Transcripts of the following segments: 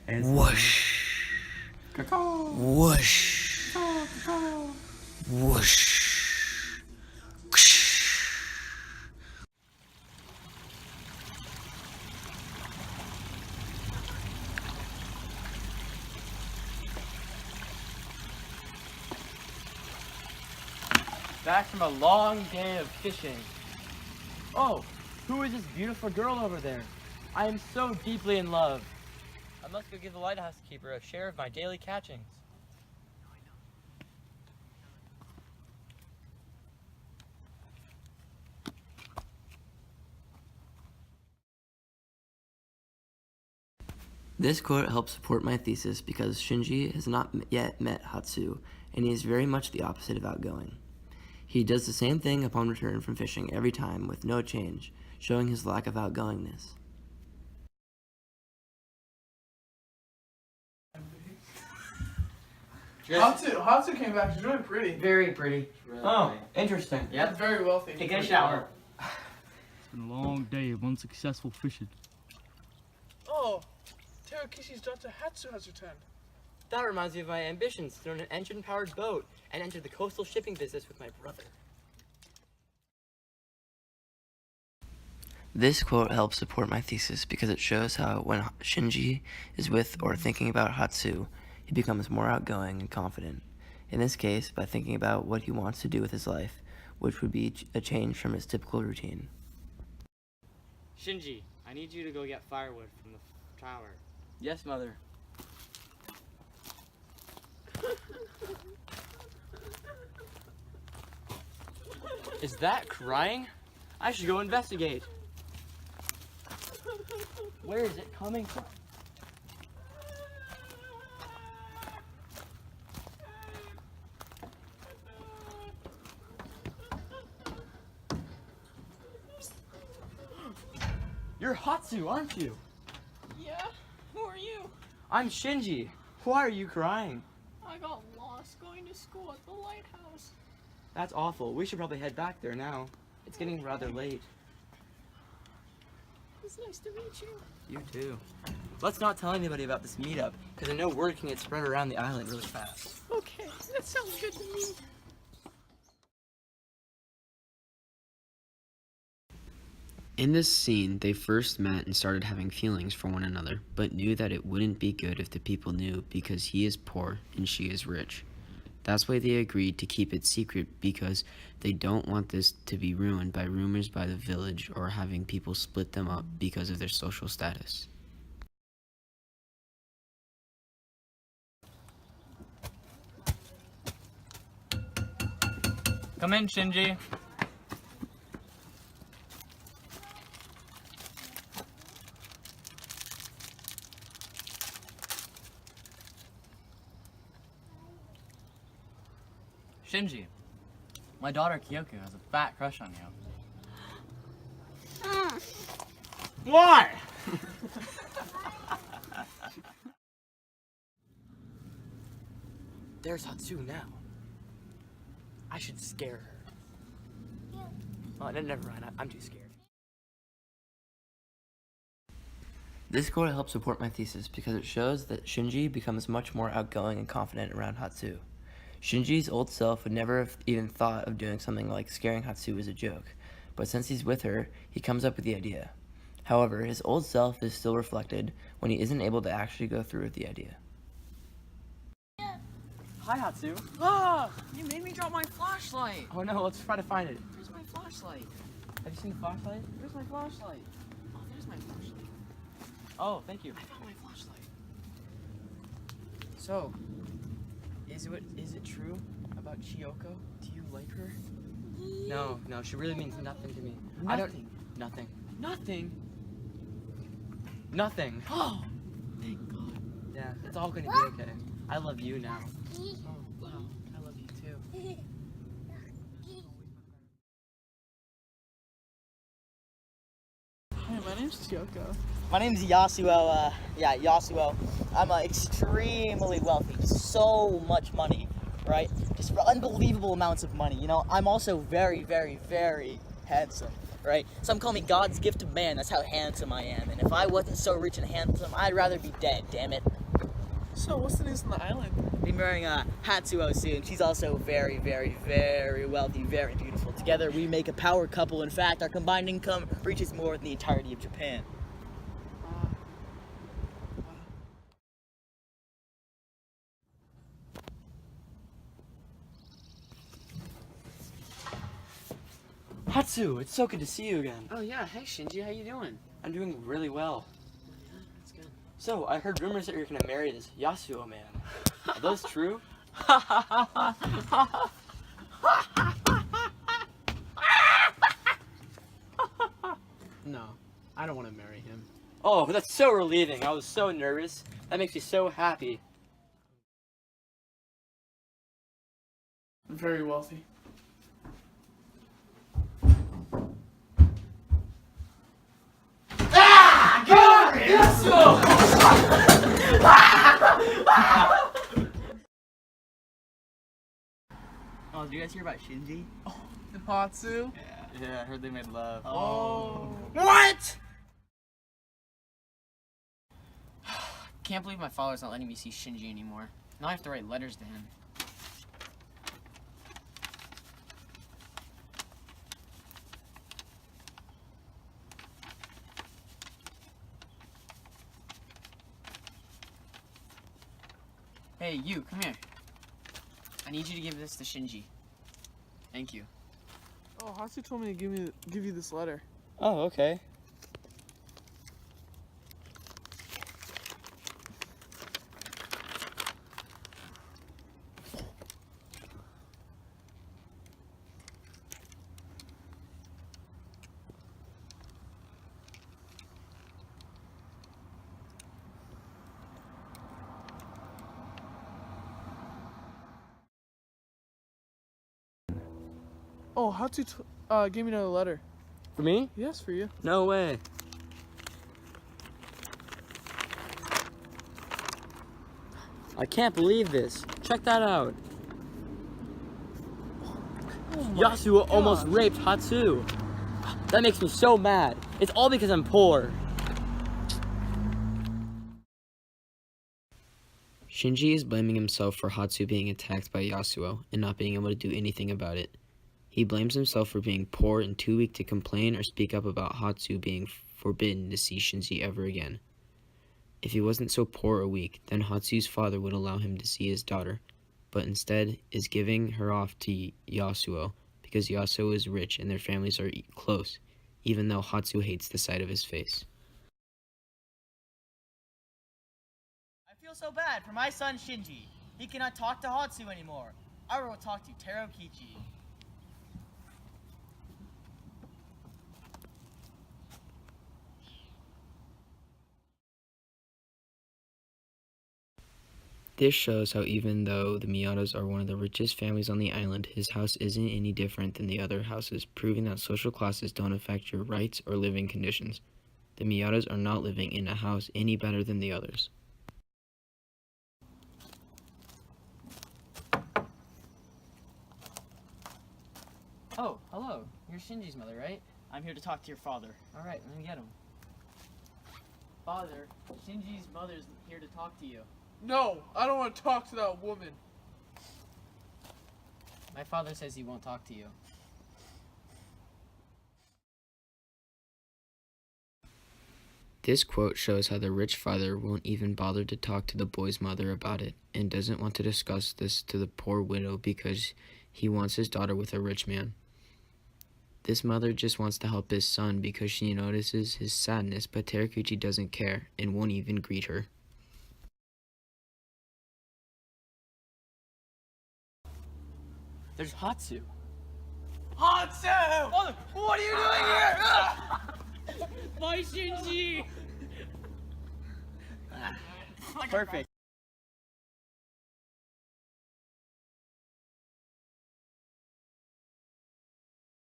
Whoosh. Whoosh. Whoosh. Back from a long day of fishing. Oh, who is this beautiful girl over there? I am so deeply in love. I must go give the lighthouse keeper a share of my daily catchings. This quote helps support my thesis because Shinji has not yet met Hatsu, and he is very much the opposite of outgoing. He does the same thing upon return from fishing every time with no change, showing his lack of outgoingness. Hatsu came back. She's really pretty. Very pretty. Really Interesting. Yep. Very wealthy. Take a shower. It's been a long day of unsuccessful fishing. Oh, Terakishi's daughter Hatsu has returned. That reminds me of my ambitions to own an engine-powered boat and enter the coastal shipping business with my brother. This quote helps support my thesis because it shows how when Shinji is with or thinking about Hatsu, he becomes more outgoing and confident. In this case, by thinking about what he wants to do with his life, which would be a change from his typical routine. Shinji, I need you to go get firewood from the tower. Yes, mother. Is that crying? I should go investigate. Where is it coming from? You're Hatsu, aren't you? Yeah? Who are you? I'm Shinji. Why are you crying? I got lost going to school at the lighthouse. That's awful. We should probably head back there now. It's getting rather late. It's nice to meet you. You too. Let's not tell anybody about this meetup, because I know word can get spread around the island really fast. Okay, that sounds good to me. In this scene, they first met and started having feelings for one another, but knew that it wouldn't be good if the people knew because he is poor and she is rich. That's why they agreed to keep it secret because they don't want this to be ruined by rumors by the village or having people split them up because of their social status. Come in, Shinji. Shinji, my daughter Kyoko has a fat crush on you. Why? There's Hatsu now. I should scare her. Oh, never mind. I'm too scared. This quote helps support my thesis because it shows that Shinji becomes much more outgoing and confident around Hatsu. Shinji's old self would never have even thought of doing something like scaring Hatsu as a joke, but since he's with her, he comes up with the idea. However, his old self is still reflected when he isn't able to actually go through with the idea. Hi, Hatsu. Ah! You made me drop my flashlight. Oh no, let's try to find it. Where's my flashlight? Have you seen the flashlight? Where's my flashlight? Oh, there's my flashlight. Oh, thank you. I found my flashlight. So, is it true about Kyoko? Do you like her? No, she really means nothing to me. Nothing. Nothing. Oh, thank God. Yeah, it's all gonna be okay. I love you now. Oh, wow. I love you too. Hi, my name's Kyoko. My name's Yasuo. Yasuo. I'm extremely wealthy. So much money, right? Just unbelievable amounts of money. You know, I'm also very, very, very handsome, right? Some call me God's gift to man. That's how handsome I am. And if I wasn't so rich and handsome, I'd rather be dead, damn it. So, what's the news on the island? Be marrying Hatsuo soon. She's also very, very, very wealthy, very beautiful. Together, we make a power couple. In fact, our combined income reaches more than the entirety of Japan. Hatsu, it's so good to see you again. Oh yeah, hey Shinji, how you doing? I'm doing really well. Yeah, that's good. So, I heard rumors that you're gonna marry this Yasuo man. Are those true? No, I don't want to marry him. Oh, that's so relieving. I was so nervous. That makes me so happy. Very wealthy. Oh, did you guys hear about Shinji? And Hatsu? Yeah, I heard they made love. Oh. What? Can't believe my father's not letting me see Shinji anymore. Now I have to write letters to him. Hey, you, come here. I need you to give this to Shinji. Thank you. Oh, Hatsu told me to give you this letter. Oh, okay. Oh, Hatsu gave me another letter. For me? Yes, for you. No way. I can't believe this. Check that out. Yasuo almost raped Hatsu. That makes me so mad. It's all because I'm poor. Shinji is blaming himself for Hatsu being attacked by Yasuo and not being able to do anything about it. He blames himself for being poor and too weak to complain or speak up about Hatsu being forbidden to see Shinji ever again. If he wasn't so poor or weak, then Hatsu's father would allow him to see his daughter, but instead is giving her off to Yasuo because Yasuo is rich and their families are close, even though Hatsu hates the sight of his face. I feel so bad for my son Shinji. He cannot talk to Hatsu anymore. I will talk to Terukichi. This shows how even though the Miyatas are one of the richest families on the island, his house isn't any different than the other houses, proving that social classes don't affect your rights or living conditions. The Miyatas are not living in a house any better than the others. Oh, hello. You're Shinji's mother, right? I'm here to talk to your father. Alright, let me get him. Father, Shinji's mother's here to talk to you. No, I don't want to talk to that woman. My father says he won't talk to you. This quote shows how the rich father won't even bother to talk to the boy's mother about it and doesn't want to discuss this to the poor widow because he wants his daughter with a rich man. This mother just wants to help his son because she notices his sadness, but Terukichi doesn't care and won't even greet her. There's Hatsu. Hatsu! Father, what are you doing here? Bye, Shinji! Perfect.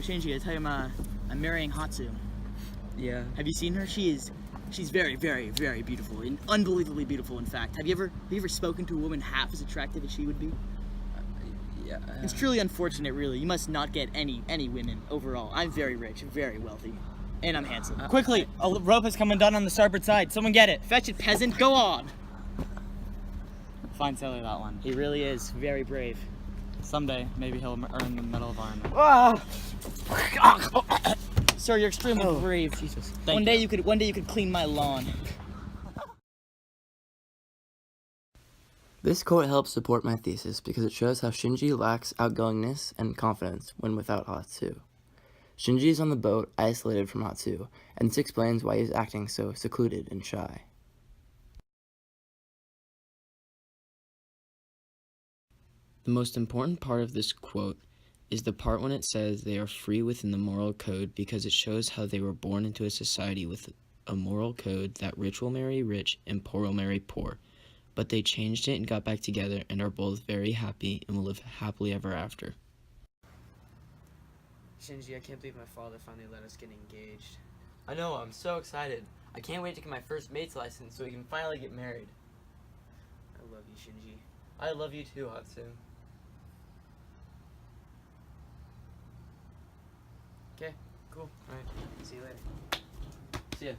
Shinji, I tell you, I'm marrying Hatsu. Yeah. Have you seen her? She's very, very, very beautiful, and unbelievably beautiful. In fact, have you ever spoken to a woman half as attractive as she would be? Yeah. It's truly unfortunate, really. You must not get any women overall. I'm very rich, very wealthy, and I'm handsome. Quickly, a rope has come undone on the starboard side. Someone get it. Fetch it, peasant. Go on. Fine sailor, that one. He really is very brave. Someday, maybe he'll earn the Medal of Honor. Sir, you're extremely brave. Jesus. One day you could clean my lawn. This quote helps support my thesis because it shows how Shinji lacks outgoingness and confidence when without Hatsu. Shinji is on the boat, isolated from Hatsu, and this explains why he's acting so secluded and shy. The most important part of this quote is the part when it says they are free within the moral code because it shows how they were born into a society with a moral code that rich will marry rich and poor will marry poor. But they changed it and got back together and are both very happy and will live happily ever after. Shinji, I can't believe my father finally let us get engaged. I know, I'm so excited. I can't wait to get my first mate's license so we can finally get married. I love you, Shinji. I love you too, Hatsu. Okay, cool. Alright, see you later. See ya.